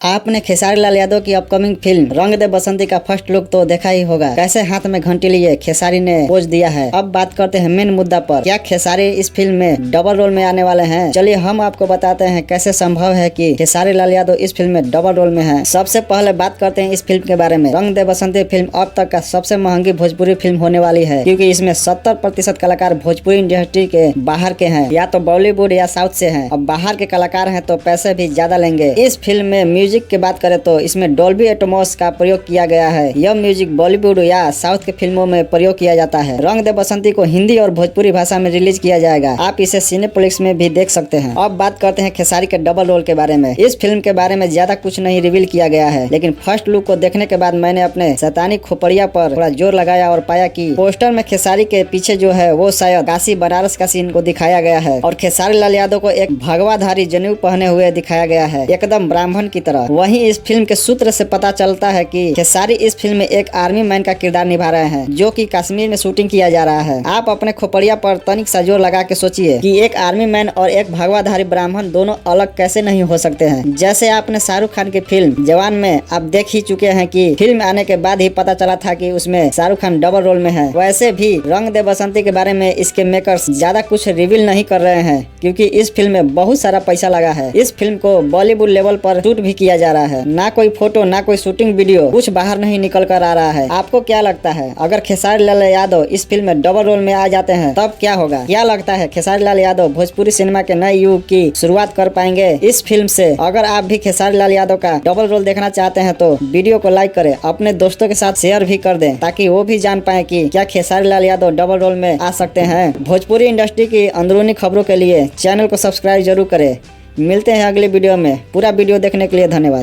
आपने खेसारी लाल यादव की upcoming film रंग दे बसंती का फर्स्ट लुक तो देखा ही होगा। कैसे हाथ में घंटी लिए खेसारी ने पोज दिया है। अब बात करते हैं मेन मुद्दा पर, क्या खेसारी इस फिल्म में डबल रोल में आने वाले हैं? चलिए हम आपको बताते हैं कैसे संभव है कि खेसारी लाल यादव इस फिल्म में डबल रोल में है। सबसे पहले बात करते हैं इस फिल्म के बारे में। रंग दे बसंती फिल्म अब तक का सबसे महंगी भोजपुरी फिल्म होने वाली है, क्योंकि इसमें 70% कलाकार भोजपुरी इंडस्ट्री के बाहर के हैं, या तो बॉलीवुड या साउथ से हैं। अब बाहर के कलाकार हैं तो पैसे भी ज्यादा लेंगे। इस फिल्म में म्यूजिक की बात करें तो इसमें डॉल्बी एटमॉस का प्रयोग किया गया है। यह म्यूजिक बॉलीवुड या साउथ के फिल्मों में प्रयोग किया जाता है। रंग दे बसंती को हिंदी और भोजपुरी भाषा में रिलीज किया जाएगा। आप इसे सिनेप्लेक्स में भी देख सकते हैं। अब बात करते हैं खेसारी के डबल रोल के बारे में। इस फिल्म के बारे में ज्यादा कुछ नहीं रिवील किया गया है, लेकिन फर्स्ट लुक को देखने के बाद मैंने अपने शैतानी खोपड़िया पर थोड़ा जोर लगाया और पाया कि पोस्टर में खेसारी के पीछे जो है वो शायद काशी बनारस का सीन को दिखाया गया है, और खेसारी लाल यादव को एक भगवाधारी जनेऊ पहने हुए दिखाया गया है, एकदम ब्राह्मण की तरह। वहीं इस फिल्म के सूत्र से पता चलता है कि खेसारी इस फिल्म में एक आर्मी मैन का किरदार निभा रहे हैं, जो कि कश्मीर में शूटिंग किया जा रहा है। आप अपने खोपड़िया पर तनिक सा जोर लगा के सोचिए कि एक आर्मी मैन और एक भगवाधारी ब्राह्मण दोनों अलग कैसे नहीं हो सकते हैं। जैसे आपने शाहरुख खान की फिल्म जवान में आप देख ही चुके हैं कि फिल्म आने के बाद ही पता चला था कि उसमें शाहरुख खान डबल रोल में है। वैसे भी रंग दे बसंती के बारे में इसके मेकर्स ज्यादा कुछ रिवील नहीं कर रहे हैं, क्योंकि इस फिल्म में बहुत सारा पैसा लगा है। इस फिल्म को बॉलीवुड लेवल पर शूट भी किया जा रहा है। ना कोई फोटो ना कोई शूटिंग वीडियो कुछ बाहर नहीं निकल कर आ रहा है। आपको क्या लगता है, अगर खेसारी लाल यादव इस फिल्म में डबल रोल में आ जाते हैं तब क्या होगा? क्या लगता है खेसारी लाल यादव भोजपुरी सिनेमा के नए युग की शुरुआत कर पाएंगे इस फिल्म से? अगर आप भी खेसारी लाल यादव का डबल रोल देखना चाहते हैं तो वीडियो को लाइक करें, अपने दोस्तों के साथ शेयर भी कर दें, ताकि वो भी जान पाए कि क्या खेसारी लाल यादव डबल रोल में आ सकते हैं। भोजपुरी इंडस्ट्री की अंदरूनी खबरों के लिए चैनल को सब्सक्राइब जरूर करें। मिलते हैं अगले वीडियो में। पूरा वीडियो देखने के लिए धन्यवाद।